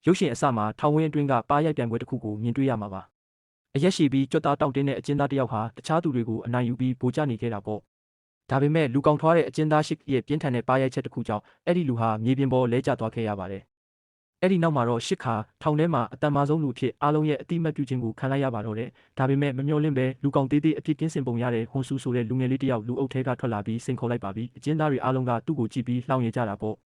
ရုပ်ရှင်အစမှာထောင်ဝင်းအတွင်းကပါးရိုက်ပြိုင်ပွဲတစ်ခုကိုမြင်တွေ့ရမှာပါ။အရက်ရှိပြီးကြွက်သားတောင့်တင်းတဲ့အကျဉ်းသားတစ်ယောက်ဟာတခြားသူတွေကိုအနိုင်ယူပြီးဗိုလ်ကျနေခဲ့တာပေါ့။ဒါပေမဲ့လူကောင်ထွားတဲ့အကျဉ်းသားရှစ်ရဲ့ပြင်းထန်တဲ့ပါးရိုက်ချက်တစ်ခုကြောင့်အဲ့ဒီလူဟာမြေပြင်ပေါ်လဲကျသွားခဲ့ရပါတယ်။အဲ့ဒီနောက်မှာတော့ရှစ်ခါထောင်ထဲမှာအတန်မာဆုံးလူဖြစ်အားလုံးရဲ့အတိမတ်ပြုခြင်းကိုခံလိုက်ရပါတော့တယ်။ဒါပေမဲ့မမျှော်လင့်ပဲလူကောင်သေးသေးအဖြစ်ကင်းစင်ပုံရတဲ့ဟွန်ဆူဆိုတဲ့လူငယ်လေးတစ်ယောက်လူအုပ်ထဲကထွက်လာပြီးစိန်ခေါ်လိုက်ပါပြီ။အကျဉ်းသားတွေအားလုံးကသူ့ကိုကြည့်ပြီးလှောင်ရကြတာပေါ့။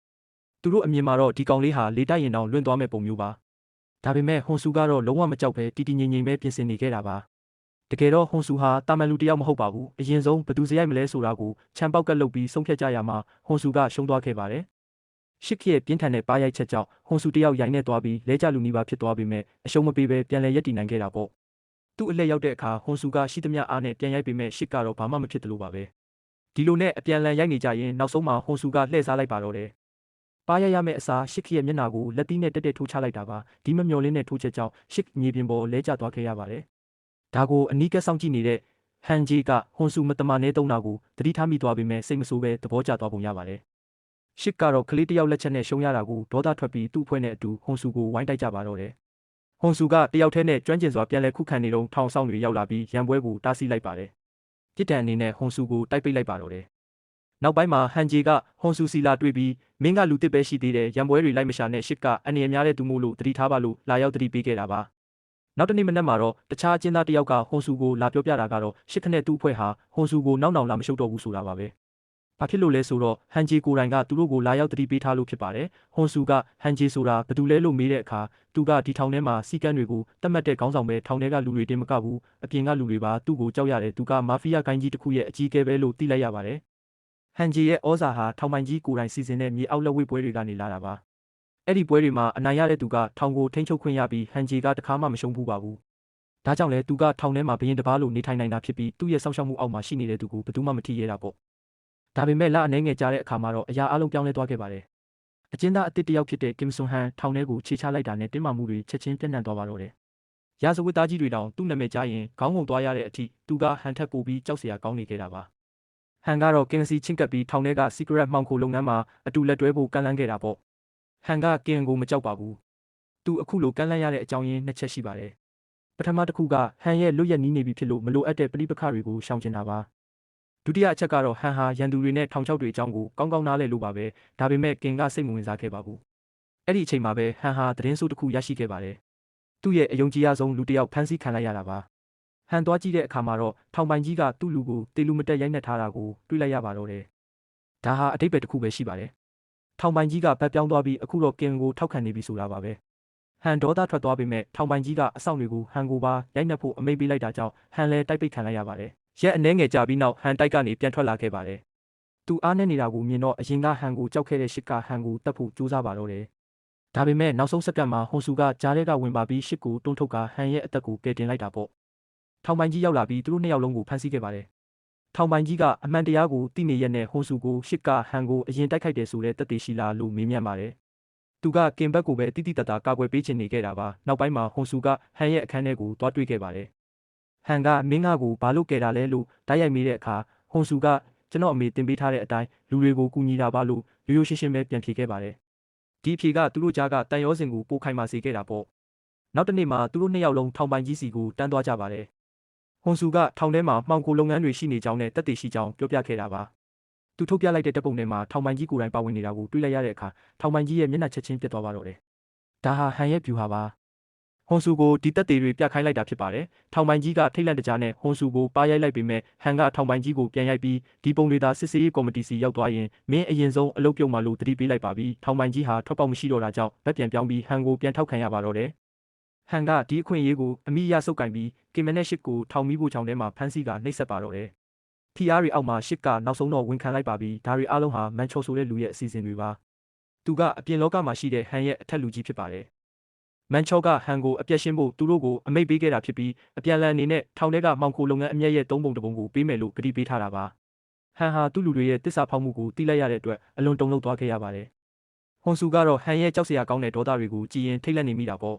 သူတို့အမြင်မှာတော့ဒီကောင်လေးဟာလေတိုက်ရင်တောင်လွင့်သွားမဲ့ပုံမျိုးပါ။ဒါပေမဲ့ဟွန်ဆူကတော့လုံးဝမကြောက်ပဲတည်တည်ငြိမ်ငြိမ်ပဲပြင်ဆင်နေခဲ့တာပါ။တကယ်တော့ဟွန်ဆူဟာတာမန်လူတစ်ယောက်မဟုတ်ပါဘူး။အရင်ဆုံးဘသူစရိုက်မလဲဆိုတာကိုခြံပေါက်ကလုပ်ပြီးဆုံးဖြတ်ကြရမှာဟွန်ဆူကရှုံးသွားခဲ့ပါတယ်။ရှစ်ရဲ့ပြင်းထန်တဲ့ပါးရိုက်ချက်ကြောင့်ဟွန်ဆူတယောက်ရိုင်နေသွားပြီးလဲကျလူနီးပါးဖြစ်သွားပေမဲ့အရှုံးမပေးပဲပြန်လည်ရပ်တည်နိုင်ခဲ့တာပေါ့။သူ့အလှည့်ရောက်တဲ့အခါဟွန်ဆူကရှိသမျှအားနဲ့ပြန်ရိုက်ပေမဲ့ရှစ်ကတော့ဘာမှမဖြစ်သလိုပါပဲ။ဒီလိုနဲ့အပြန်လည်ရိုက်နေကြရင်နောက်ဆုံးမှာဟွန်ဆူကလှည့်စားလိုက်ပါတော့တယ်။ပါးရရမယ့်အစားရှစ်ရဲ့မျက်နှာကိုလက်သီးနဲ့တက်တက်ထိုးချလိုက်တာပါ။ဒီမမျှော်လင့်တဲ့ထိုးချက်ကြောင့်ရှစ်မြေပြင်ပေါ်လဲကျသွားခဲ့ရပါတယ်။ဒါကိုအနီးကပ်စောင့်ကြည့်နေတဲ့ဟန်ဂျီကဟွန်ဆူမတမာနေသုံးတာကိုသတိထားမိသွားပေမဲ့စိတ်မဆိုးပဲသဘောကျသွားပုံရပါတယ်။ရှစ်ကတော့ကလေးတစ်ယောက်လက်ချက်နဲ့ရှုံးရတာကိုဒေါသထွက်ပြီးသူ့အဖွဲ့နဲ့အတူဟွန်ဆူကိုဝိုင်းတိုက်ကြပါတော့တယ်။ဟွန်ဆူကတယောက်တည်းနဲ့ကျွမ်းကျင်စွာပြန်လည်ခုခံနေတော့ထောင်ဆောင်တွေရောက်လာပြီးရန်ပွဲကိုတားဆီးလိုက်ပါတယ်။ပြစ်ဒဏ်အနေနဲ့ဟွန်ဆူကိုတိုက်ပိတ်လိုက်ပါတော့တယ်။နောက်ပိုင်းမှာဟန်ဂျီကဟွန်ဆူစီလာတွေ့ပြီးမင်းကလူတစ်ပဲရှိသေးတယ်ရန်ပွဲတွေလိုက်မရှာနဲ့ရှစ်ကအန်ရများတဲ့သူမို့လို့တတိထားပါလို့လာရောက်တတိပေးခဲ့တာပါနောက်တနေ့မနက်မှာတော့တခြားအကျဉ်းသားတစ်ယောက်ကဟွန်ဆူကိုလာပြောပြတာကတော့ရှစ်ခနဲ့သူ့အဖွဲ့ဟာဟွန်ဆူကိုနောက်လာမရှုပ်တော့ဘူးဆိုတာပါပဲဘာဖြစ်လို့လဲဆိုတော့ဟန်ဂျီကိုယ်တိုင်ကသူတို့ကိုလာရောက်တတိပေးထားလို့ဖြစ်ပါတယ်ဟွန်ဆူကဟန်ဂျီဆိုတာဘယ်သူလဲလို့မေးတဲ့အခါသူကဒီထောင်ထဲမှာစီကန်းတွေကိုတတ်မှတ်တဲ့ခေါင်းဆောင်ပဲထောင်ထဲကလူတွေတင်မကဘူးအပြင်ကလူတွေပါသူ့ကိုကြောက်ရတယ်သူကမာဖီးယားဂိုင်းကြီးတစ်ခုရဲ့အကြီးအကဲပဲလို့သိလိုက်ရပါတယ်ဟန်ဂျီရဲ့ဩဇာဟာထောင်ပိုင်ကြီးကိုယ်တိုင်စီစဉ်တဲ့မြေအောက်လက်ဝှေ့ပွဲတွေကနေလာတာပါအဲ့ဒီပွဲတွေမှာအနိုင်ရတဲ့သူကထောင်ကိုထိန်းချုပ်ခွင့်ရပြီးဟန်ဂျီကတခါမှမရှုံးဘူးပါဘူးဒါကြောင့်လဲသူကထောင်ထဲမှာဘရင်တစ်ပါးလိုနေထိုင်နိုင်တာဖြစ်ပြီးသူ့ရဲ့စောင့်ရှောက်မှုအောက်မှာရှိနေတဲ့သူကိုဘယ်သူမှမထိရဲတာပေါ့ဒါပေမဲ့လအနေငယ်ကြားတဲ့အခါမှာတော့အရာအလုံးပြောင်းလဲသွားခဲ့ပါတယ်အကျဉ်းသားအသစ်တစ်ယောက်ဖြစ်တဲ့ကင်ဆွန်ဟန်ထောင်ထဲကိုခြေချလိုက်တာနဲ့တင်းမာမှုတွေချက်ချင်းပြန့်နှံ့သွားပါတော့တယ်ရာဇဝတ်သားကြီးတွေတောင်သူ့နာမည်ကြားရင်ခေါင်းငုံသွားရတဲ့အထိသူကဟန်ထက်ပိုပြီးကြောက်စရာကောင်းနေခဲ့တာပါဟန်ကတော့ကင်စီချင်းကပ်ပြီးထောင်ထဲက secret မှောင်ခိုလုပ်ငန်းမှာအတူလက်တွဲဖို့ကန့်လန့်ခဲ့တာပေါ့ဟန်ကကင်ကိုမကြောက်ပါဘူးသူအခုလိုကန့်လန့်ရတဲ့အကြောင်းရင်းနှစ်ချက်ရှိပါတယ်ပထမတစ်ခုကဟန်ရဲ့လွတ်ရက်နီးနေပြီဖြစ်လို့မလိုအပ်တဲ့ပဋိပက္ခတွေကိုရှောင်ကျဉ်တာပါဒုတိယအချက်ကတော့ဟန်ဟာရန်သူတွေနဲ့ထောင်ချောက်တွေအကြောင်းကိုကောင်းကောင်းနားလည်လို့ပါပဲဒါပေမဲ့ကင်ကစိတ်မဝင်စားခဲ့ပါဘူးအဲ့ဒီအချိန်မှာပဲဟန်ဟာသတင်းဆိုးတစ်ခုရရှိခဲ့ပါတယ်သူ့ရဲ့အယုံကြည်ရဆုံးလူတစ်ယောက်ဖမ်းဆီးခံလိုက်ရတာပါဟန်သွားကြည့်တဲ့အခါမှာတော့ထောင်ပိုင်ကြီးကသူ့လူကိုတေလူမတက်ရိုက်နှက်ထားတာကိုတွေ့လိုက်ရပါတော့တယ်ဒါဟာအတိတ်ပဲတစ်ခုပဲရှိပါတယ်ထောင်ပိုင်ကြီးကဗတ်ပြောင်းသွားပြီးအခုတော့ကင်ကိုထောက်ခံနေပြီဆိုတာပါပဲဟန်ဒေါသထွက်သွားပေမဲ့ထောင်ပိုင်ကြီးကအဆောင်တွေကိုဟန်ကိုပါရိုက်နှက်ဖို့အမိန့်ပေးလိုက်တာကြောင့်ဟန်လည်းတိုက်ပိတ်ခံလိုက်ရပါတယ်ရက်အနှဲငယ်ကြာပြီးနောက်ဟန်တိုက်ကနေပြန်ထွက်လာခဲ့ပါတယ်သူအားနဲ့နေတာကိုမြင်တော့အရင်ကဟန်ကိုကြောက်ခဲ့တဲ့ရှစ်ကဟန်ကိုတတ်ဖို့ကြိုးစားပါတော့တယ်ဒါပေမဲ့နောက်ဆုံးစက္ကန့်မှာဟွန်ဆူကကြားထဲကဝင်ပါပြီးရှစ်ကိုတွန်းထုတ်ကဟန်ရဲ့အသက်ကိုကယ်တင်လိုက်တာပေါ့ထောင်ပိုင်ကြီးရောက်လာပြီးသူတို့နှစ်ယောက်လုံးကိုဖမ်းဆီးခဲ့ပါတယ်ထောင်ပိုင်ကြီးကအမှန်တရားကိုသိနေရတဲ့ဟွန်ဆူကိုရှစ်ကဟန်ကိုအရင်တိုက်ခိုက်တယ်ဆိုတဲ့တက်သေးရှိလားလို့မေးမြန်းပါတယ်သူကကင်ဘက်ကိုပဲတိတိတတ်တာကာကွယ်ပေးချင်နေခဲ့တာပါနောက်ပိုင်းမှာဟွန်ဆူကဟန်ရဲ့အခန်းထဲကိုသွားတွေ့ခဲ့ပါတယ်ဟန်ကမင်းငါကိုဘာလို့ကယ်တာလဲလို့တိုက်ရိုက်မိတဲ့အခါဟွန်ဆူကကျွန်တော်အမေတင်ပေးထားတဲ့အတိုင်းလူတွေကိုကူညီတာပါလို့ရိုးရိုးရှင်းရှင်းပဲပြန်ဖြေခဲ့ပါတယ်ဒီအဖြေကသူတို့ကြားကတန်ရောစင်ကိုပိုခိုင်မာစေခဲ့တာပေါ့နောက်တစ်နေ့မှာသူတို့နှစ်ယောက်လုံးထောင်ပိုင်ကြီးစီကိုတန်းသွားကြပါတယ်ဟွန်ဆူကထောင်ထဲမှာမှောင်ခိုလုပ်ငန်းတွေရှိနေကြောင်းနဲ့တက်သေးရှိကြောင်းပြောပြခဲ့တာပါသူထုတ်ပြလိုက်တဲ့တပ်ပုံထဲမှာထောင်ပိုင်ကြီးကိုယ်တိုင်ပါဝင်နေတာကိုတွေ့လိုက်ရတဲ့အခါထောင်ပိုင်ကြီးရဲ့မျက်နှာချက်ချင်းပြတ်သွားပါတော့တယ်ဒါဟာဟန်ရဲ့ဗျူဟာပါဟွန်ဆူကိုဒီတက်သေးတွေပြခိုင်းလိုက်တာဖြစ်ပါတယ်ထောင်ပိုင်ကြီးကထိတ်လန့်တကြားနဲ့ဟွန်ဆူကိုပါရိုက်လိုက်ပေမဲ့ဟန်ကထောင်ပိုင်ကြီးကိုပြန်ရိုက်ပြီးဒီပုံတွေသာစစ်စေးရေးကော်မတီစီရောက်သွားရင်မင်းအရင်ဆုံးအလုပ်ပြုတ်မှလို့တတိပေးလိုက်ပါပြီးထောင်ပိုင်ကြီးဟာထွက်ပေါက်မရှိတော့တာကြောင့်ဗက်ပြန်ပြောင်းပြီးဟန်ကိုပြန်ထောက်ခံရပါတော့တယ်ဟန်ကဒီအခွင့်အရေးကိုအမိရဆုပ်ကင်ပြီးကင်မနဲ့ရှစ်ကိုထောင်မီးဖို့ချောင်းထဲမှာဖမ်းဆီးကနှိပ်စက်ပါတော့တယ်ဖီအားတွေအောက်မှာရှစ်ကနောက်ဆုံးတော့ဝန်ခံလိုက်ပါပြီးဒါတွေအားလုံးဟာမန်ချိုဆိုတဲ့လူရဲ့အစီအစဉ်တွေပါသူကအပြင်လောကမှာရှိတဲ့ဟန်ရဲ့အထက်လူကြီးဖြစ်ပါတယ်မန်ချောကဟန်ကိုအပြက်ရှင်းဖို့သူတို့ကိုအမိန့်ပေးခဲ့တာဖြစ်ပြီးအပြန်လန်အနေနဲ့ထောင်ထဲကမှောင်ခိုလုပ်ငန်းအမြတ်ရဲ့သုံးပုံတစ်ပုံကိုပေးမယ်လို့ကတိပေးထားတာပါဟန်ဟာသူ့လူတွေရဲ့တစ္ဆာဖောက်မှုကိုသိလိုက်ရတဲ့အတွက်အလွန်တုန်လှုပ်သွားခဲ့ရပါတယ်ဟွန်ဆူကတော့ဟန်ရဲ့ကြောက်စရာကောင်းတဲ့ဒေါသတွေကိုကြည်ရင်ထိတ်လန့်နေမိတာပေါ့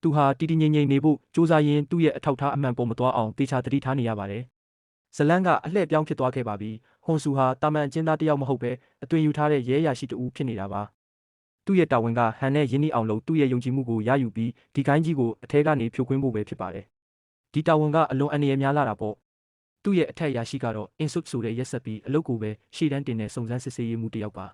သူဟာတီတီငိမ့်ငိမ့်နေဖို့စူးစမ်းရင်းသူ့ရဲ့အထောက်ထားအမှန်ပေါ်မသွားအောင်တေချာတတိထားနေရပါတယ်ဇလန်းကအလှည့်ပြောင်းဖြစ်သွားခဲ့ပါပြီဟွန်ဆူဟာတာမန်အကျဉ်းသားတစ်ယောက်မဟုတ်ပဲအသွင်ယူထားတဲ့ရဲရရှိတူဖြစ်နေတာပါ သူ့ရဲ့တာဝန်ကဟန်နဲ့ယင်းနှီးအောင်လို့သူ့ရဲ့ယုံကြည်မှုကိုရယူပြီးဒီကိုင်းကြီးကိုအထဲကနေဖြိုခွင်းဖို့ပဲဖြစ်ပါတယ်ဒီတာဝန်ကအလွန်အန္တရာယ်များလာတာပေါ့သူ့ရဲ့အထက်အရာရှိကတော့အင်ဆွတ်ဆိုတဲ့ရက်ဆက်ပြီးအလုပ်ကိုပဲရှေ့တန်းတင်တဲ့စုံစမ်းစစ်ဆေးရေးမှုတစ်ယောက်ပါ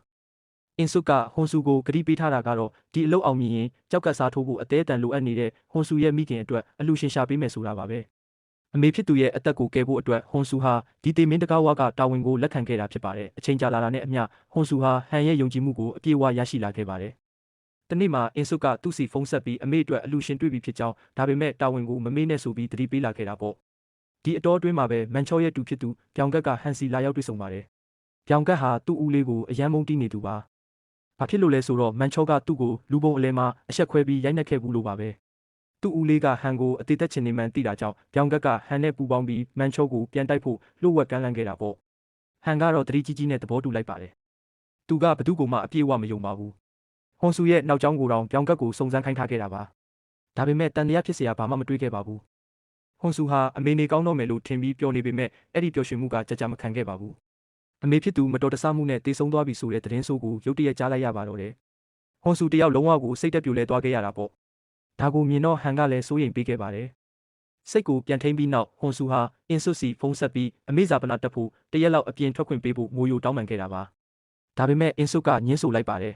အင်ဆွတ်ကဟွန်ဆူကိုဂတိပေးထားတာကတော့ဒီအလုပ်အောင်မြင်ရင်ကြောက်ကစားထိုးဖို့အသေးအတန်လိုအပ်နေတဲ့ဟွန်ဆူရဲ့မိခင်အတွက်အလှရှင်ရှာပေးမယ်ဆိုတာပါပဲအမေဖြစ်သူရဲ့အသက်ကိုကယ်ဖို့အတွက်ဟွန်ဆူဟာဒီတေမင်းတကားဝါကတာဝန်ကိုလက်ခံခဲ့တာဖြစ်ပါတယ်အချိန်ကြာလာတာနဲ့အမျှဟွန်ဆူဟာဟန်ရဲ့ယုံကြည်မှုကိုအပြည့်အဝရရှိလာခဲ့ပါတယ်တနေ့မှာအင်ဆွတ်ကသူ့စီဖုန်းဆက်ပြီးအမေအတွက်အလှရှင်တွေ့ပြီဖြစ်ကြောင်းဒါပေမဲ့တာဝန်ကိုမမေ့နဲ့ဆိုပြီးသတိပေးလာခဲ့တာပေါ့ဒီအတော်အတွင်းမှာပဲမန်ချောရဲ့တူဖြစ်သူပြောင်ကက်ကဟန်စီလာရောက်တွေ့ဆုံပါတယ်ပြောင်ကက်ဟာသူ့ဦးလေးကိုအယမ်းမုန်းတီးနေသူပါဘာဖြစ်လို့လဲဆိုတော့မန်ချောကသူ့ကိုလူပုံအလဲမှာအဆက်ခွဲပြီးရိုက်နှက်ခဲ့ဘူးလို့ပါပဲသူ့ဦးလေးကဟန်ကိုအသေးသက်ချင်နေမှန်းသိတာကြောင့်ပြောင်ကက်ကဟန်နဲ့ပူပေါင်းပြီးမန်ချောကိုပြန်တိုက်ဖို့လှုပ်ဝက်ကမ်းလှမ်းခဲ့တာပေါ့ဟန်ကတော့တတိကြီးကြီးနဲ့သဘောတူလိုက်ပါတယ်သူကဘသူ့ကိုမှအပြည့်အဝမယုံပါဘူးဟွန်ဆူရဲ့နောက်ကျောင်းကိုတောင်ပြောင်ကက်ကိုစုံစမ်းခိုင်းထားခဲ့တာပါဒါပေမဲ့တန်တရားဖြစ်เสียဘာမှမတွေးခဲ့ပါဘူးဟွန်ဆူဟာအမေနေကောင်းတော့မယ်လို့ထင်ပြီးပျော်နေပေမဲ့အဲ့ဒီပျော်ရွှင်မှုကကြကြမခံခဲ့ပါဘူးအမေဖြစ်သူမတော်တဆမှုနဲ့တေဆုံးသွားပြီဆိုတဲ့သတင်းဆိုးကိုရုတ်တရက်ကြားလိုက်ရပါတော့တယ်ဟွန်ဆူတယောက်လုံးဝကိုစိတ်တက်ပြိုလဲသွားခဲ့ရတာပေါ့ဒါကိုမြင်တော့ဟန်ကလည်းစိုးရိမ်ပေးခဲ့ပါတယ်စိတ်ကိုပြန်ထိန်ပြီးနောက်ဟွန်ဆူဟာအင်ဆွတ်စီဖုန်းဆက်ပြီးအမေဇာပနာတက်ဖို့တရက်လောက်အပြင်ထွက်ခွင့်ပေးဖို့ငိုယိုတောင်းပန်ခဲ့တာပါဒါပေမဲ့အင်ဆွတ်ကညှင်းဆိုလိုက်ပါတယ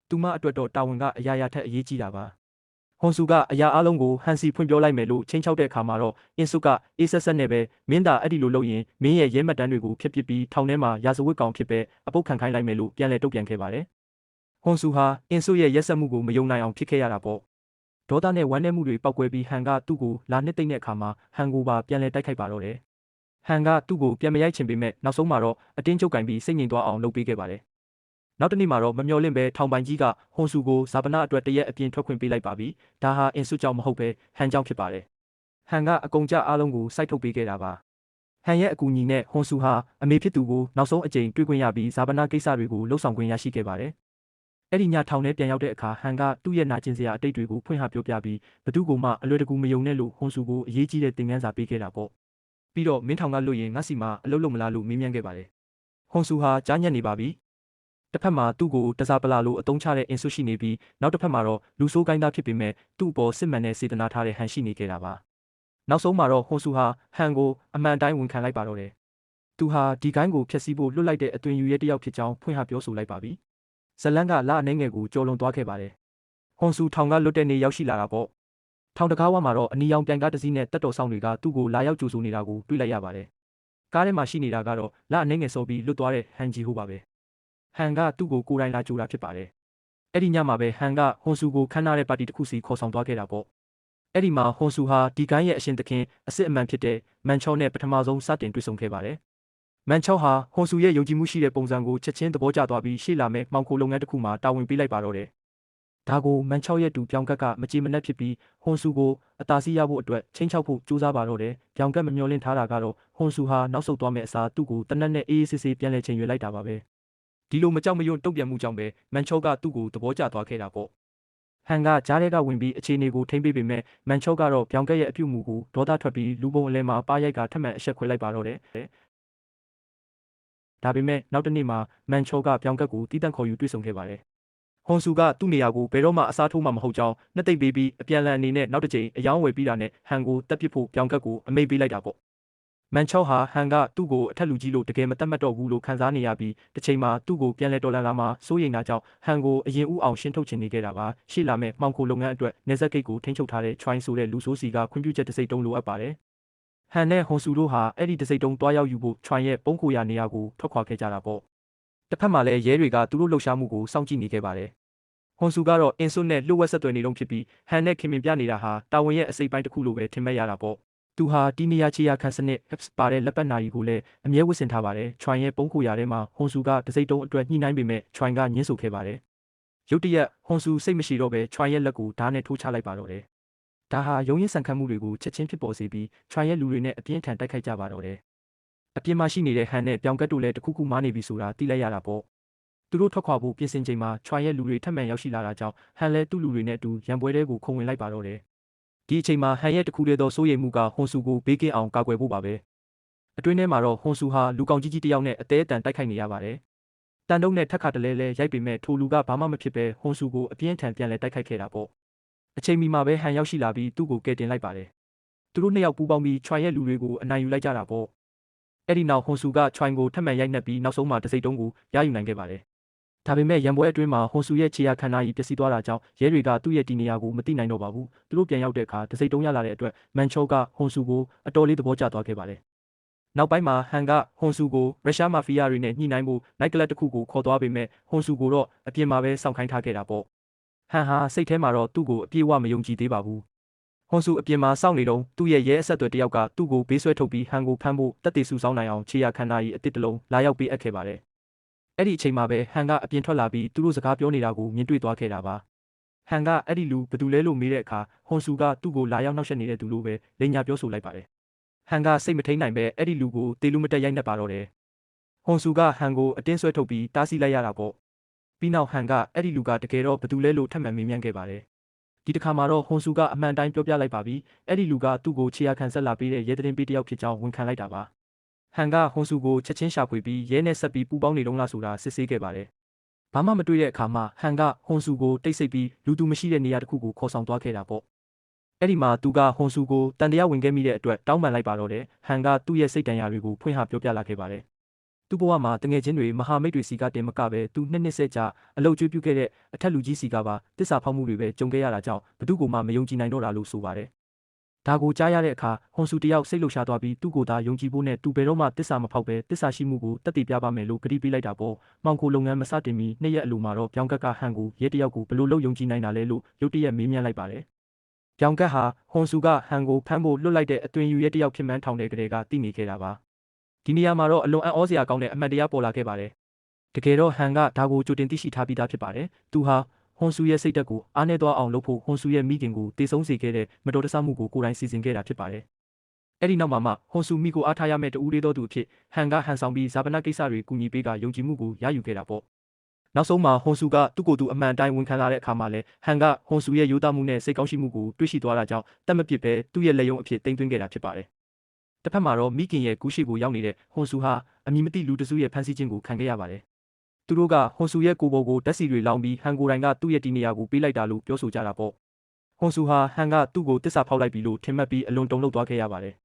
်သူမအတွက်တော့တာဝန်ကအရာရာထက်အရေးကြီးတာပါဟွန်ဆူကအရာအလုံးကိုဟန်စီဖွင့်ပြောလိုက်မယ်လို့ချင်းချောက်တဲ့အခါမှာတော့အင်ဆွတ်ကအေးဆက်ဆက်နဲ့ပဲမင်းသာအဲ့ဒီလိုလုပ်ရင်မင်းရဲ့ရဲမှတ်တမ်းတွေကိုဖျက်ပစ်ပြီးထောင်ထဲမှာရာဇဝတ်ကောင်ဖြစ်ပဲအပုတ်ခံခိုင်းလိုက်မယ်လို့ပြန်လည်တုံ့ပြန်ခဲ့ပါတယ်ဟွန်ဆူဟာအင်ဆွတ်ရဲ့ရက်စက်မှုကိုမယုံနိုင်အောင်ဖြစ်ခဲ့ရတာပေါ့ဒေါသနဲ့ဝမ်းနည်းမှုတွေပောက်ကွဲပြီးဟန်ကသူ့ကိုလာနှစ်သိမ့်တဲ့အခါမှာဟန်ကိုပါပြန်လည်တိုက်ခိုက်ပါတော့တယ်ဟန်ကသူ့ကိုပြန်မရိုက်ချင်ပေမဲ့နောက်ဆုံးမှာတော့အတင်းချုပ်ကင်ပြီးစိတ်ငြိမ်သွားအောင်လုပ်ပေးခဲ့ပါတယ်နောက်တနေ့မှာတော့မမျှော်လင့်ပဲထောင်ပိုင်ကြီးကဟွန်ဆူကိုဇာပနာအတွက်တရက်အပြင်ထွက်ခွင့်ပေးလိုက်ပါပြီဒါဟာအင်ဆွတ်ကြောင့်မဟုတ်ပဲဟန်ကြောင့်ဖြစ်ပါတယ်ဟန်ကအကုန်ကြအားလုံးကိုစိုက်ထုတ်ပေးခဲ့တာပါဟန်ရဲ့အကူအညီနဲ့ဟွန်ဆူဟာအမေဖြစ်သူကိုနောက်ဆုံးအကြိမ်တွေ့ခွင့်ရပြီးဇာပနာကိစ္စတွေကိုလှုပ်ဆောင်ခွင့်ရရှိခဲ့ပါတယ်အဲ့ဒီညထောင်ထဲပြန်ရောက်တဲ့အခါဟန်ကသူ့ရဲ့နာကျင်စရာအတိတ်တွေကိုဖွင့်ဟပြောပြပြီးဘသူ့ကိုမှအလွယ်တကူမယုံနဲ့လို့ဟွန်ဆူကိုအရေးကြီးတဲ့သင်ခန်းစာပေးခဲ့တာပေါ့ပြီးတော့မင်းထောင်ကလွတ်ရင်ငါစီမှာအလုပ်လုပ်မလားလို့မေးမြန်းခဲ့ပါတယ်ဟွန်ဆူဟာကြားညက်နေပါပြီတစ်ဖက်မှာသူ့ကိုတစားပလာလိုအတုံးချတဲ့အင်ဆွတ်ရှိနေပြီးနောက်တစ်ဖက်မှာတော့လူဆိုးကိုင်းသားဖြစ်ပေမဲ့သူ့အပေါ်စစ်မှန်တဲ့စေတနာထားတဲ့ဟန်ရှိနေခဲ့တာပါနောက်ဆုံးမှာတော့ဟွန်ဆူဟာဟန်ကိုအမှန်တိုင်းဝန်ခံလိုက်ပါတော့တယ်သူဟာဒီကိုင်းကိုဖျက်ဆီးဖို့လွတ်လိုက်တဲ့အသွင်ယူရဲတစ်ယောက်ဖြစ်ကြောင်းဖွင့်ဟပြောဆိုလိုက်ပါပြီဇလန်းကလာအနေငယ်ကိုကြော်လွန်သွားခဲ့ပါတယ်ဟွန်ဆူထောင်ကလွတ်တဲ့နေ့ရောက်ရှိလာတာပေါ့ထောင်တကားဝမှာတော့အနီရောင်ပြန်ကားတစ်စီးနဲ့တက်တော်ဆောင်တွေကသူ့ကိုလာရောက်ကြိုဆိုနေတာကိုတွေ့လိုက်ရပါတယ်ကားထဲမှာရှိနေတာကတော့လာအနေငယ်စောပြီးလွတ်သွားတဲ့ဟန်ဂျီဟိုပါပဲဟန်ကသူ့ကိုကိုယ်တိုင်လာကြိုတာဖြစ်ပါတယ်အဲ့ဒီညမှာပဲဟန်ကဟွန်ဆူကိုခန်းနာတဲ့ပါတီတစ်ခုစီခေါ်ဆောင်သွားခဲ့တာပေါ့အဲ့ဒီမှာဟွန်ဆူဟာဒီကိုင်းရဲ့အရှင်သခင်အစ်စ်အမှန်ဖြစ်တဲ့မန်ချောနဲ့ပထမဆုံးစတင်တွေ့ဆုံခဲ့ပါတယ်မန်ချောဟာဟွန်ဆူရဲ့ယုံကြည်မှုရှိတဲ့ပုံစံကိုချက်ချင်းသဘောကျသွားပြီးရှေ့လာမဲ့မှောင်ခိုလုပ်ငန်းတစ်ခုမှာတာဝန်ပေးလိုက်ပါတော့တယ်ဒါကိုမန်ချောရဲ့တူပြောင်ကက်ကမကြေမနက်ဖြစ်ပြီးဟွန်ဆူကိုအသာစီးရဖို့အတွက်ချင်းချောက်ဖို့ကြိုးစားပါတော့တယ်ပြောင်ကက်မမျောလင့်ထားတာကတော့ဟွန်ဆူဟာနောက်ဆုတ်သွားမဲ့အစားသူ့ကိုတနက်နဲ့အေးအေးဆေးဆေးပြန်လဲချိန်ရွေးလိုက်တာပါပဲဒီလိုမကြောက်မရွံ့တုံ့ပြန်မှုကြောင့်ပဲမန်ချောကသူ့ကိုသဘောကျသွားခဲ့တာပေါ့ဟန်ကကြားထဲကဝင်ပြီးအခြေအနေကိုထိမ့်ပေးပေမဲ့မန်ချောကတော့ပြောင်ကက်ရဲ့အပြုတ်မှုကိုဒေါသထွက်ပြီးလူပုံအလဲမှာပါရိုက်ကထပ်မံအဆက်ခွဲလိုက်ပါတော့တယ်ဒါပေမဲ့နောက်တနေ့မှာမန်ချောကပြောင်ကက်ကိုတီးတန့်ခေါ်ယူတွေ့ဆုံခဲ့ပါတယ်ဟွန်ဆူကသူ့နေရာကိုဘယ်တော့မှအစားထိုးမှမဟုတ်ကြောင်းနှစ်သိမ့်ပေးပြီးအပြန်အလှန်အနေနဲ့နောက်တစ်ချိန်အယောင်းဝယ်ပြီးတာနဲ့ဟန်ကိုတက်ပစ်ဖို့ပြောင်ကက်ကိုအမိန့်ပေးလိုက်တာပေါ့မန်ချောဟာဟန်ကသူ့ကိုအထက်လူကြီးလို့တကယ်မတတ်မှတ်တော့ဘူးလို့ခံစားနေရပြီးတစ်ချိန်မှာသူ့ကိုပြန်လဲတော်လန်လာမှစိုးရိမ်တာကြောင့်ဟန်ကိုအရင်ဦးအောင်ရှင်းထုတ်ချင်နေခဲ့တာပါရှေ့လာမဲ့မှောင်ခိုလုပ်ငန်းအတွက်နေဆက်ဂိတ်ကိုထိန်းချုပ်ထားတဲ့ Try ဆိုတဲ့လူဆိုးစီကခွင့်ပြုချက်တစ်စိတ်တုံးလိုအပ်ပါတယ်ဟန်နဲ့ဟွန်ဆူတို့ဟာအဲ့ဒီတစ်စိတ်တုံးတွားရောက်ယူဖို့ Try ရဲ့ပုံးခိုရာနေရာကိုထွက်ခွာခဲ့ကြတာပေါ့တစ်ဖက်မှာလည်းရဲတွေကသူတို့လှုပ်ရှားမှုကိုစောင့်ကြည့်နေခဲ့ပါတယ်ဟွန်ဆူကတော့အင်ဆွတ်နဲ့လှုပ်ဝက်ဆက်သွယ်နေတော့ဖြစ်ပြီးဟန်နဲ့ခင်မင်ပြနေတာဟာတာဝန်ရဲ့အစိပ်ပိုင်းတစ်ခုလိုပဲထင်မှတ်ရတာပေါ့သူဟာတီနီယာချီယာခန်စနစ် Hips ပါတဲ့လက်ပတ်နာရီကိုလည်းအမြဲဝတ်ဆင်ထားပါတယ်။ Try ရဲ့ပုံးခိုရာထဲမှာဟွန်ဆူကတစိမ့်တုံးအတွက်ညှိနှိုင်းပေမဲ့ Try ကညှင်းဆိုခဲ့ပါတယ်။ရုတ်တရက်ဟွန်ဆူစိတ်မရှိတော့ပဲ Try ရဲ့လက်ကိုဓာတ်နဲ့ထိုးချလိုက်ပါတော့တယ်။ဒါဟာရုံးရင်ဆန်ခတ်မှုတွေကိုချက်ချင်းဖြစ်ပေါ်စေပြီး Try ရဲ့လူတွေနဲ့အပြင်းထန်တိုက်ခိုက်ကြပါတော့တယ်။အပြင်မှာရှိနေတဲ့ဟန်နဲ့ပြောင်ကတ်တို့လည်းတခုခုမားနေပြီဆိုတာသိလိုက်ရတာပေါ့။သူတို့ထွက်ခွာဖို့ပြင်ဆင်ချိန်မှာ Try ရဲ့လူတွေထပ်မံရောက်ရှိလာတာကြောင့်ဟန်လည်းသူ့လူတွေနဲ့အတူရန်ပွဲတဲကိုခုံဝင်လိုက်ပါတော့တယ်။ဒီအချိန်မှာဟန်ရဲ့တခုတည်းသောစိုးရိမ်မှုကဟွန်ဆူကိုဘေးကင်းအောင်ကာကွယ်ဖို့ပါပဲအတွင်းထဲမှာတော့ဟွန်ဆူဟာလူကောင်ကြီးတစ်ယောက်နဲ့အသေးအတန်တိုက်ခိုက်နေရပါတယ် တန်တုံးနဲ့ထက်ခါတလဲလဲရိုက်ပေမဲ့ထိုလူကဘာမှမဖြစ်ပဲဟွန်ဆူကိုအပြင်းထန်ပြန်လဲတိုက်ခိုက်ခဲ့တာပေါ့အချိန်မီမှာပဲဟန်ရောက်ရှိလာပြီးသူ့ကိုကယ်တင်လိုက်ပါတယ်သူတို့နှစ်ယောက်ပူးပေါင်းပြီး Choi ရဲ့လူတွေကိုအနိုင်ယူလိုက်ကြတာပေါ့အဲ့ဒီနောက်ဟွန်ဆူက Choi ကိုထပ်မံရိုက်နှက်ပြီးနောက်ဆုံးမှာတစိမ့်တုံးကိုရယူနိုင်ခဲ့ပါတယ်ဒါပေမဲ့ရန်ပွဲအတွင်းမှာဟွန်ဆူရဲ့ခြေရာခန္ဓာကြီးပျက်စီးသွားတာကြောင့်ရဲတွေကသူ့ရဲ့တီနေရာကိုမသိနိုင်တော့ပါဘူးသူတို့ပြန်ရောက်တဲ့အခါတစိမ့်တုံးရလာတဲ့အတွက်မန်ချောကဟွန်ဆူကိုအတော်လေးသဘောကျသွားခဲ့ပါတယ်နောက်ပိုင်းမှာဟန်ကဟွန်ဆူကိုရုရှားမာဖီးယားတွေနဲ့ညှိနှိုင်းဖို့နိုက်ကလပ်တစ်ခုကိုခေါ်သွားပေမဲ့ဟွန်ဆူကိုတော့အပြင်မှာပဲစောင့်ခိုင်းထားခဲ့တာပေါ့ဟန်ဟာစိတ်ထဲမှာတော့သူ့ကိုအပြည့်အဝမယုံကြည်သေးပါဘူးဟွန်ဆူအပြင်မှာစောင့်နေတော့သူ့ရဲ့ရဲအဆက်အသွယ်တယောက်ကသူ့ကိုဘေးဆွဲထုတ်ပြီးဟန်ကိုဖမ်းဖို့တက်တေဆူဆောင်းနိုင်အောင်ခြေရာခန္ဓာကြီးအတစ်တလုံးလာရောက်ပေးအပ်ခဲ့ပါတယ်အဲ့ဒီအချိန်မှာပဲဟန်ကအပြင်ထွက်လာပြီးသူတို့စကားပြောနေတာကိုမြင်တွေ့သွားခဲ့တာပါဟန်ကအဲ့ဒီလူဘယ်သူလဲလို့မေးတဲ့အခါဟွန်ဆူကသူ့ကိုလာရောက်နှောက်ယှက်နေတဲ့သူလို့ပဲလိန်ညာပြောဆိုလိုက်ပါတယ်ဟန်ကစိတ်မထိန်နိုင်ပဲအဲ့ဒီလူကိုတေလူမတက်ရိုက်နှက်ပါတော့တယ်ဟွန်ဆူကဟန်ကိုအတင်းဆွဲထုတ်ပြီးတားဆီးလိုက်ရတာပေါ့ပြီးနောက်ဟန်ကအဲ့ဒီလူကတကယ်တော့ဘယ်သူလဲလို့ထပ်မံမေးမြန်းခဲ့ပါတယ်ဒီတစ်ခါမှာတော့ဟွန်ဆူကအမှန်တိုင်းပြောပြလိုက်ပါပြီအဲ့ဒီလူကသူ့ကိုခြေရာခံဆက်လာပေးတဲ့ရဲသတင်းပေးတယောက်ဖြစ်ကြောင်းဝန်ခံလိုက်တာပါဟန်ကဟွန်ဆူကိုချက်ချင်းရှာဖွေပြီးရဲနဲ့ဆက်ပြီးပူပေါင်းနေတော့လားဆိုတာစစ်ဆေးခဲ့ပါတယ်ဘာမှမတွေ့တဲ့အခါမှာဟန်ကဟွန်ဆူကိုတိတ်ဆိတ်ပြီးလူသူမရှိတဲ့နေရာတစ်ခုကိုခေါ်ဆောင်သွားခဲ့တာပေါ့အဲ့ဒီမှာသူကဟွန်ဆူကိုတန်တရားဝင်ခဲ့မိတဲ့အတွက်တောင်းပန်လိုက်ပါတော့တယ်ဟန်ကသူ့ရဲ့စိတ်တန်ရာတွေကိုဖွင့်ဟပြောပြလာခဲ့ပါတယ်သူ့ဘဝမှာတငယ်ချင်းတွေမဟာမိတ်တွေစီကတင်မကပဲသူနှစ်ဆက်ကြာအလုပ်ကျွေးပြုခဲ့တဲ့အထက်လူကြီးစီကပါတစ္ဆာဖောက်မှုတွေပဲကြုံခဲ့ရတာကြောင့်ဘသူ့ကိုမှမယုံကြည်နိုင်တော့တာလို့ဆိုပါတယ်ဒါကိုကြားရတဲ့အခါဟွန်ဆူတယောက်စိတ်လှုပ်ရှားသွားပြီးသူ့ကိုယ်သာယုံကြည်ဖို့နဲ့သူဘယ်တော့မှတစ္ဆာမဖောက်ပဲတစ္ဆာရှိမှုကိုတက်တည်ပြပါမယ်လို့ကတိပေးလိုက်တာပေါ့။မှောင်ခိုလုပ်ငန်းမစတင်မီ2ရက်အလိုမှာတော့ပြောင်းကက်ကဟန်ကိုရဲတယောက်ကိုဘယ်လိုလုပ်ယုံကြည်နိုင်တာလဲလို့ရုတ်တရက်မေးမြန်းလိုက်ပါတယ်။ပြောင်းကက်ဟာဟွန်ဆူကဟန်ကိုဖမ်းဖို့လွတ်လိုက်တဲ့အသွင်ယူရဲတယောက်ဖြစ်မှန်းထောင်တဲ့ကလေးကသိနေခဲ့တာပါ။ဒီနေရာမှာတော့အလွန်အံ့ဩစရာကောင်းတဲ့အမှန်တရားပေါ်လာခဲ့ပါတယ်။တကယ်တော့ဟန်ကဒါကိုကြိုတင်သိရှိထားပြီးသားဖြစ်ပါတယ်။သူဟာဟွန်ဆူရဲ့စိတ်ဓာတ်ကိုအားနည်းသွားအောင်လုပ်ဖို့ဟွန်ဆူရဲ့မိခင်ကိုတေဆုံးစေခဲ့တဲ့မတော်တဆမှုကိုကိုယ်တိုင်စီစဉ်ခဲ့တာဖြစ်ပါတယ်။အဲ့ဒီနောက်မှာမှဟွန်ဆူမိကိုအားထားရမယ့်တူးလေးတော်သူအဖြစ်ဟန်ကဟန်ဆောင်ပြီးဇာပနာကိစ္စတွေကူညီပေးကယုံကြည်မှုကိုရယူခဲ့တာပေါ့။နောက်ဆုံးမှာဟွန်ဆူကသူ့ကိုယ်သူအမှန်တိုင်းဝန်ခံလာတဲ့အခါမှာလည်းဟန်ကဟွန်ဆူရဲ့ရိုးသားမှုနဲ့စိတ်ကောင်းရှိမှုကိုတွေ့ရှိသွားတာကြောင့်တတ်မပစ်ပဲသူ့ရဲ့လက်ယုံအဖြစ်တင်သွင်းခဲ့တာဖြစ်ပါတယ်။တစ်ဖက်မှာတော့မိခင်ရဲ့ကူးရှိကိုရောက်နေတဲ့ဟွန်ဆူဟာအမည်မသိလူတစုရဲ့ဖမ်းဆီးခြင်းကိုခံခဲ့ရပါတယ်။သူတို့ကဟွန်ဆူရဲ့ကိုယ်ပေါ်ကိုဓာတ်ဆီတွေလောင်ပြီးဟန်ကိုယ်တိုင်ကသူ့ရဲ့တီနေရာကိုပေးလိုက်တာလို့ပြောဆိုကြတာပေါ့။ဟွန်ဆူဟာဟန်ကသူ့ကိုတစ္ဆာဖောက်လိုက်ပြီလို့ထင်မှတ်ပြီးအလွန်တုန်လှုပ်သွားခဲ့ရပါတယ်။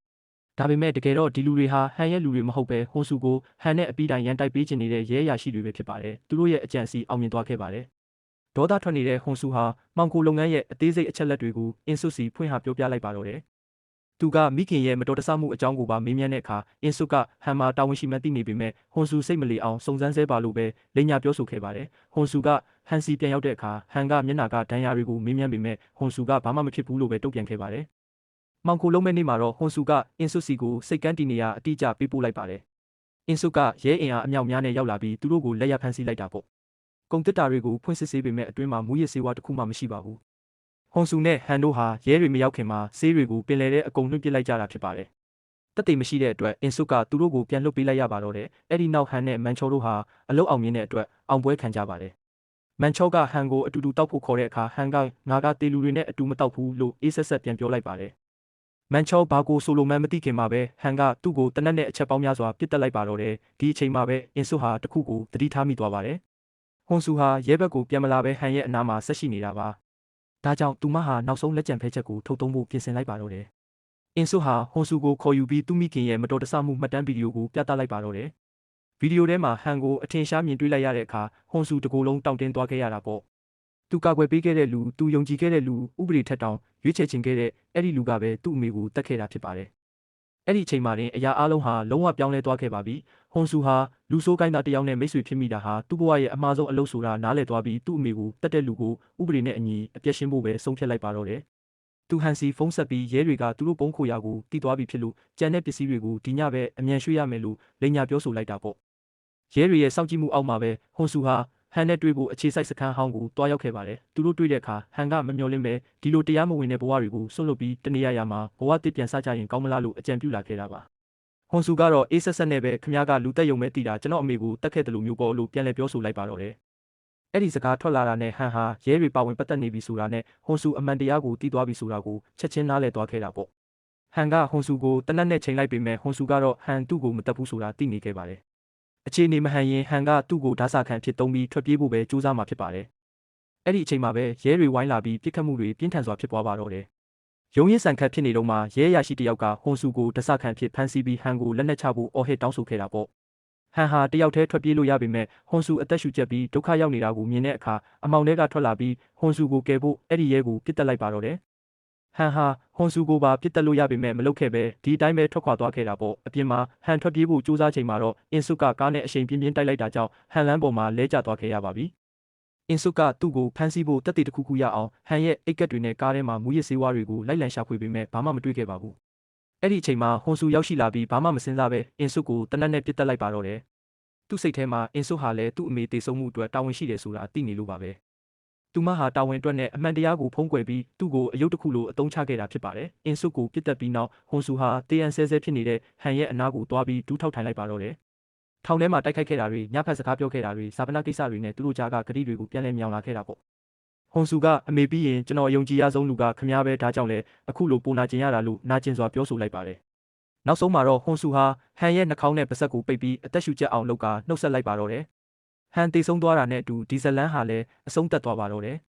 ဒါပေမဲ့တကယ်တော့ဒီလူတွေဟာဟန်ရဲ့လူတွေမဟုတ်ပဲဟွန်ဆူကိုဟန်နဲ့အပီးတိုင်ရန်တိုက်ပေးခြင်းနေတဲ့ရဲအရာရှိတွေပဲဖြစ်ပါတယ်။သူတို့ရဲ့အကြံစီအောင်မြင်သွားခဲ့ပါတယ်။ဒေါသထွက်နေတဲ့ဟွန်ဆူဟာမှောင်ခိုလုပ်ငန်းရဲ့အသေးစိတ်အချက်လက်တွေကိုအင်ဆုစီဖွင့်ဟပြောပြလိုက်ပါတော့တယ်။သူကမိခင်ရဲ့မတော်တဆမှုအကြောင်းကိုပါမေးမြန်းတဲ့အခါအင်ဆုကဟန်မှာတာဝန်ရှိမှန်းသိနေပေမဲ့ဟွန်ဆူစိတ်မလီအောင်စုံစမ်းဆဲပါလို့ပဲလိန်ညာပြောဆိုခဲ့ပါတယ်။ဟွန်ဆူကဟန်စီပြန်ရောက်တဲ့အခါဟန်ကမျက်နှာကဒဏ်ရာတွေကိုမေးမြန်းပေမဲ့ဟွန်ဆူကဘာမှမဖြစ်ဘူးလို့ပဲတုံ့ပြန်ခဲ့ပါတယ်။မှောင်ခိုလုံးမဲ့နေ့မှာတော့ဟွန်ဆူကအင်ဆုစီကိုစိတ်ကန်းတီနေရအတိအကျပေးပို့လိုက်ပါတယ်။အင်ဆုကရဲအင်အားအမြောက်များနဲ့ရောက်လာပြီးသူတို့ကိုလက်ရဖမ်းဆီးလိုက်တာပေါ့။ကုန်တစ်တာတွေကိုဖွင့်စစ်ဆေးပေမဲ့အတွင်းမှာမူရစ်ဆေးဝါးတစ်ခုမှမရှိပါဘူး။ဟွန်ဆူနဲ့ဟန်တို့ဟာရဲတွေမရောက်ခင်မှာဆေးတွေကိုပင်လယ်ထဲအကုန်လွှင့်ပစ်လိုက်ကြတာဖြစ်ပါတယ်။တက်တေမရှိတဲ့အတွက်အင်ဆုကသူတို့ကိုပြန်လွှတ်ပေးလိုက်ရပါတော့တယ်။အဲ့ဒီနောက်ဟန်နဲ့မန်ချောတို့ဟာအလုတ်အောင်မြင်တဲ့အတွက်အောင်ပွဲခံကြပါတယ်။မန်ချောကဟန်ကိုအတူတူတောက်ဖို့ခေါ်တဲ့အခါဟန်ကငါကတေလူတွေနဲ့အတူမတောက်ဘူးလို့အေးဆက်ဆက်ပြန်ပြောလိုက်ပါတယ်။မန်ချောဘာကိုဆိုလိုမှန်းမသိခင်မှာပဲဟန်ကသူ့ကိုတနက်နဲ့အချက်ပေါင်းများစွာပစ်တက်လိုက်ပါတော့တယ်။ဒီအချိန်မှာပဲအင်ဆုဟာတခုကိုသတိထားမိသွားပါတယ်။ဟွန်ဆူဟာရဲဘက်ကိုပြန်မလာပဲဟန်ရဲ့အနားမှာဆက်ရှိနေတာပါ။ဒါကြောင့်သူမဟာနောက်ဆုံးလက်ကျန်ဖဲချက်ကိုထုတ်သုံးဖို့ပြင်ဆင်လိုက်ပါတော့တယ်။အင်ဆုဟာဟွန်ဆူကိုခေါ်ယူပြီးသူ့မိခင်ရဲ့မတော်တဆမှုမှတ်တမ်းဗီဒီယိုကိုပြသလိုက်ပါတော့တယ်။ဗီဒီယိုထဲမှာဟန်ကိုအထင်ရှားမြင်တွေ့လိုက်ရတဲ့အခါဟွန်ဆူတကိုယ်လုံးတောင့်တင်းသွားခဲ့ရတာပေါ့။သူကာကွယ်ပေးခဲ့တဲ့လူသူယုံကြည်ခဲ့တဲ့လူဥပဒေထက်တောင်ရွေးချယ်ခြင်းခဲ့တဲ့အဲ့ဒီလူကပဲသူ့အမေကိုတတ်ခဲ့တာဖြစ်ပါတယ်။အဲ့ဒီအချိန်မှာတင်အရာအလုံးဟာလုံးဝပြောင်းလဲသွားခဲ့ပါပြီ။ဟွန်ဆူဟာလူဆိုးကိုင်းသားတယောက်နဲ့မိတ်ဆွေဖြစ်မိတာဟာသူ့ဘဝရဲ့အမှားဆုံးအလုပ်ဆိုတာနားလည်သွားပြီးသူ့အမေကိုတတ်တဲ့လူကိုဥပဒေနဲ့အညီအပြစ်ရှင်းဖို့ပဲဆုံးဖြတ်လိုက်ပါတော့တယ်။သူဟန်စီဖုန်းဆက်ပြီးရဲတွေကသူတို့ပုံခိုရာကိုတီးသွားပြီဖြစ်လို့ကြံတဲ့ပစ္စည်းတွေကိုဒီညပဲအမြန်ရွှေ့ရမယ်လို့လိန်ညာပြောဆိုလိုက်တာပေါ့။ရဲတွေရဲ့စောင့်ကြည့်မှုအောက်မှာပဲဟွန်ဆူဟာဟန်နဲ့တွေ့ဖို့အခြေစိုက်စခန်းဟောင်းကိုတွားရောက်ခဲ့ပါတယ်။သူတို့တွေ့တဲ့အခါဟန်ကမမျှော်လင့်ပဲဒီလိုတရားမဝင်တဲ့ဘဝတွေကိုဆွန့်လွတ်ပြီးတနေရာမှာဘဝတစ်ပြန်စကြရင်ကောင်းမလားလို့အကြံပြုလာခဲ့တာပါ။ဟွန်ဆူကတော့အေးဆက်ဆက်နဲ့ပဲခမ ्या ကလူတက်ယုံမဲ့တီတာကျွန်တော်အမေကိုတက်ခဲ့တယ်လို့မျိုးပေါ့လို့ပြန်လဲပြောဆိုလိုက်ပါတော့တယ်။အဲ့ဒီစကားထွက်လာတာနဲ့ဟန်ဟာရဲတွေပါဝင်ပတ်သက်နေပြီဆိုတာနဲ့ဟွန်ဆူအမှန်တရားကိုသိသွားပြီဆိုတာကိုချက်ချင်းနားလည်သွားခဲ့တာပေါ့။ဟန်ကဟွန်ဆူကိုတနက်နဲ့ချိန်လိုက်ပေမဲ့ဟွန်ဆူကတော့ဟန်သူ့ကိုမတက်ဘူးဆိုတာသိနေခဲ့ပါတယ်။ အခြေအနေမဟန်ရင်ဟန်ကသူ့ကိုဓာတ်စာခံဖြစ်သုံးပြီးထွက်ပြေးဖို့ပဲကြိုးစားမှာဖြစ်ပါတယ်။အဲ့ဒီအချိန်မှာပဲရဲတွေဝိုင်းလာပြီးပြစ်ခတ်မှုတွေပြင်းထန်စွာဖြစ်ပွားပါတော့တယ်။ရုံးရင်ဆန်ခတ်ဖြစ်နေတော့မှရဲရရှိတယောက်ကဟွန်ဆူကိုဓာတ်စာခံဖြစ်ဖမ်းဆီးပြီးဟန်ကိုလက်နက်ချဖို့အော်ဟစ်တောင်းဆိုခဲ့တာပေါ့။ဟန်ဟာတယောက်တည်းထွက်ပြေးလို့ရပေမဲ့ဟွန်ဆူအသက်ရှူကျပ်ပြီးဒုက္ခရောက်နေတာကိုမြင်တဲ့အခါအမောင်ထဲကထွက်လာပြီးဟွန်ဆူကိုကယ်ဖို့အဲ့ဒီရဲကိုပြစ်တက်လိုက်ပါတော့တယ်။ဟန်ဟာဟွန်ဆူကိုပါပြစ်တက်လို့ရပေမဲ့မလုပ်ခဲ့ပဲဒီအတိုင်းပဲထွက်ခွာသွားခဲ့တာပေါ့အပြင်မှာဟန်ထွက်ပြေးဖို့ကြိုးစားချိန်မှာတော့အင်ဆုကကားနဲ့အရှိန်ပြင်းပြင်းတိုက်လိုက်တာကြောင့်ဟန်လန်းပေါ်မှာလဲကျသွားခဲ့ရပါပြီအင်ဆုကသူ့ကိုဖမ်းဆီးဖို့တက်တေတစ်ခုခုရအောင်ဟန်ရဲ့အိတ်ကက်တွေနဲ့ကားထဲမှာမူရစ်ဆေးဝါးတွေကိုလိုက်လံရှာဖွေပေမဲ့ဘာမှမတွေ့ခဲ့ပါဘူးအဲ့ဒီအချိန်မှာဟွန်ဆူရောက်ရှိလာပြီးဘာမှမစင်စားပဲအင်ဆုကိုတနက်နဲ့ပြစ်တက်လိုက်ပါတော့တယ်သူ့စိတ်ထဲမှာအင်ဆုဟာလည်းသူ့အမေတေဆုံးမှုအတွက်တာဝန်ရှိတယ်ဆိုတာသိနေလို့ပါပဲသူမဟာတာဝန်အတွက်နဲ့အမှန်တရားကိုဖုံးကွယ်ပြီးသူ့ကိုအယုတ်တစ်ခုလိုအသုံးချခဲ့တာဖြစ်ပါတယ်။အင်ဆုကိုပြစ်တက်ပြီးနောက်ဟွန်ဆူဟာတေးအန်ဆဲဆဲဖြစ်နေတဲ့ဟန်ရဲ့အနားကိုတွားပြီးဒူးထောက်ထိုင်လိုက်ပါတော့တယ်။ထောင်ထဲမှာတိုက်ခိုက်ခဲ့တာတွေညဖက်စကားပြောခဲ့တာတွေဇာပနာကိစ္စတွေနဲ့သူတို့ကြားကဂတိတွေကိုပြန်လည်မြောင်လာခဲ့တာပေါ့။ဟွန်ဆူကအမေပြီးရင်ကျွန်တော်အယုံကြည်ရဆုံးလူကခမားပဲဒါကြောင့်လဲအခုလိုပုံနာကျင်ရတာလို့နာကျင်စွာပြောဆိုလိုက်ပါတယ်။နောက်ဆုံးမှာတော့ဟွန်ဆူဟာဟန်ရဲ့နှာခေါင်းနဲ့ပါးစပ်ကိုပိတ်ပြီးအသက်ရှူကျက်အောင်လုပ်ကာနှုတ်ဆက်လိုက်ပါတော့တယ်။ဟန်တေဆုံးသွားတာနဲ့အတူဒီဇလန်ဟာလည်းအဆုံးသတ်သွားပါတော့တယ်။